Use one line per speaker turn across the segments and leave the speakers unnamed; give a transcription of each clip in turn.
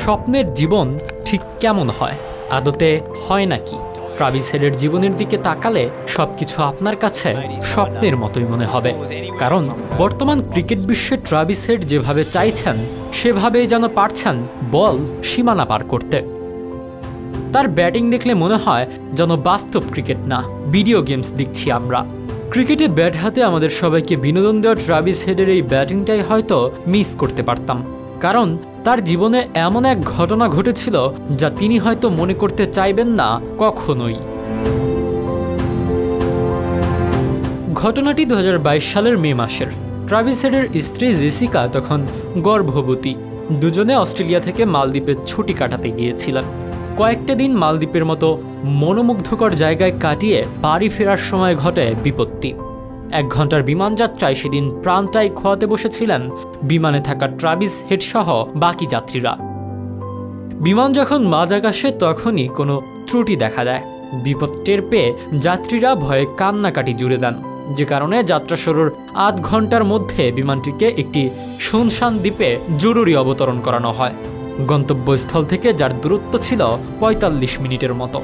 স্বপ্নের জীবন ঠিক কেমন হয়, আদতে হয় নাকি? ট্রাভিস হেডের জীবনের দিকে তাকালে সবকিছু আপনার কাছে স্বপ্নের মতোই মনে হবে, কারণ বর্তমান ক্রিকেট বিশ্বে ট্রাভিস হেড যেভাবে চাইছেন সেভাবেই যেন পারছেন বল সীমানা পার করতে। তার ব্যাটিং দেখলে মনে হয় যেন বাস্তব ক্রিকেট না, ভিডিও গেমস দেখছি আমরা। ক্রিকেটে ব্যাট হাতে আমাদের সবাইকে বিনোদন দেওয়া ট্রাভিস হেডের এই ব্যাটিংটাই হয়তো মিস করতে পারতাম, কারণ তার জীবনে এমন এক ঘটনা ঘটেছিল যা তিনি হয়তো মনে করতে চাইবেন না কখনোই। ঘটনাটি 2022 সালের মে মাসের। ট্রাভিস হেডের স্ত্রী জেসিকা তখন গর্ভবতী। দুজনে অস্ট্রেলিয়া থেকে মালদ্বীপে ছুটি কাটাতে গিয়েছিলেন। কয়েকটা দিন মালদ্বীপের মতো মনোমুগ্ধকর জায়গায় কাটিয়ে বাড়ি ফেরার সময় ঘটে বিপত্তি। 1 ঘন্টার বিমান যাত্রায় সেদিন প্রাণটাই খোয়াতে বসেছিলেন বিমানে থাকা ট্রাভিস হেড সহ বাকি যাত্রীরা। বিমান যখন মাঝাকাশে তখনই কোনো ত্রুটি দেখা দেয়। বিপদ টের পেয়ে যাত্রীরা ভয়ে কান্নাকাটি জুড়ে দেন, যে কারণে যাত্রা শুরুর 8 ঘন্টার মধ্যে বিমানটিকে একটি শুনশান দ্বীপে জরুরি অবতরণ করানো হয়, গন্তব্যস্থল থেকে যার দূরত্ব ছিল 45 মিনিটের মতো।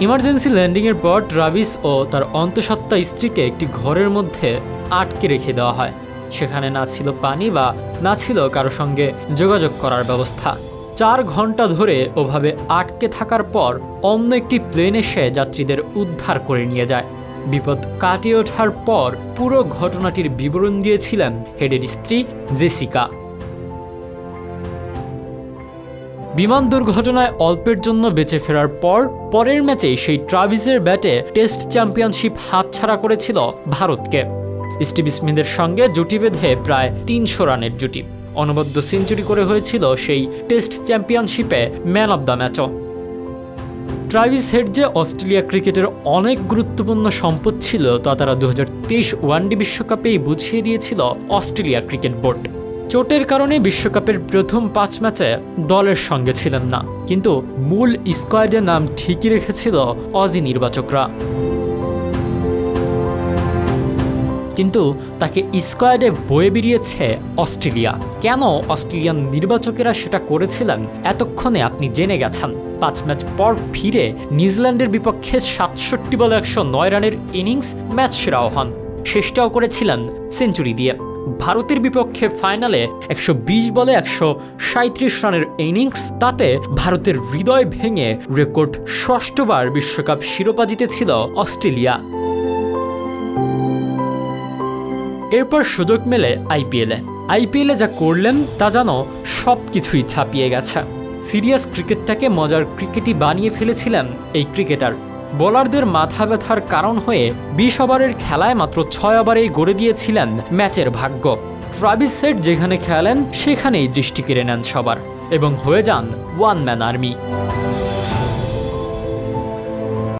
ইমার্জেন্সি ল্যান্ডিংয়ের পর ট্রাভিস ও তার অন্তঃসত্ত্বা স্ত্রীকে একটি ঘরের মধ্যে আটকে রেখে দেওয়া হয়। সেখানে না ছিল পানি বা না ছিল কারো সঙ্গে যোগাযোগ করার ব্যবস্থা। 4 ঘন্টা ধরে ওভাবে আটকে থাকার পর অন্য একটি প্লেন এসে যাত্রীদের উদ্ধার করে নিয়ে যায়। বিপদ কাটিয়ে ওঠার পর পুরো ঘটনাটির বিবরণ দিয়েছিলেন হেডের স্ত্রী জেসিকা। বিমান দুর্ঘটনায় অল্পের জন্য বেঁচে ফেরার পর পরের ম্যাচেই সেই ট্রাভিসের ব্যাটে টেস্ট চ্যাম্পিয়নশিপ হাতছাড়া করেছিল ভারতকে। স্টিভ স্মিথের সঙ্গে জুটি বেঁধে প্রায় 300 রানের জুটি, অনবদ্য সেঞ্চুরি করে হয়েছিল সেই টেস্ট চ্যাম্পিয়নশিপে ম্যান অব দ্য ম্যাচও। ট্রাভিস হেড যে অস্ট্রেলিয়া ক্রিকেটের অনেক গুরুত্বপূর্ণ সম্পদ ছিল তা তারা 2023 ওয়ানডে বিশ্বকাপেই বুঝিয়ে দিয়েছিল অস্ট্রেলিয়া ক্রিকেট বোর্ড। চোটের কারণে বিশ্বকাপের প্রথম 5 ম্যাচে দলের সঙ্গে ছিলেন না, কিন্তু মূল স্কোয়াডে নাম ঠিকই রেখেছিল অজি নির্বাচকরা। কিন্তু তাকে স্কোয়াডে বয়ে বেরিয়েছে অস্ট্রেলিয়া। কেন অস্ট্রেলিয়ান নির্বাচকেরা সেটা করেছিলেন এতক্ষণে আপনি জেনে গেছেন। 5 ম্যাচ পর ফিরে নিউজিল্যান্ডের বিপক্ষে 67 বলে 109 রানের ইনিংস ম্যাচ সেরাও হন, শেষটাও করেছিলেন সেঞ্চুরি দিয়ে। ভারতের বিপক্ষে ফাইনালে 120 বলে 137 রানের ইনিংস, তাতে ভারতের হৃদয় ভেঙে রেকর্ড 6বার বিশ্বকাপ শিরোপা জিতেছিল অস্ট্রেলিয়া। এরপর সুযোগ মেলে আইপিএলে যা করলেন তা যেন সবকিছুই ছাপিয়ে গেছে। সিরিয়াস ক্রিকেটটাকে মজার ক্রিকেটই বানিয়ে ফেলেছিলেন এই ক্রিকেটার। বোলারদের মাথা ব্যথার কারণ হয়ে 20 ওভারের খেলায় মাত্র 6 ওভারেই গড়ে দিয়েছিলেন ম্যাচের ভাগ্য। ট্রাভিস হেড যেখানে খেলেন সেখানেই দৃষ্টি কেড়ে নেন সবার এবং হয়ে যান ওয়ান ম্যান আর্মি।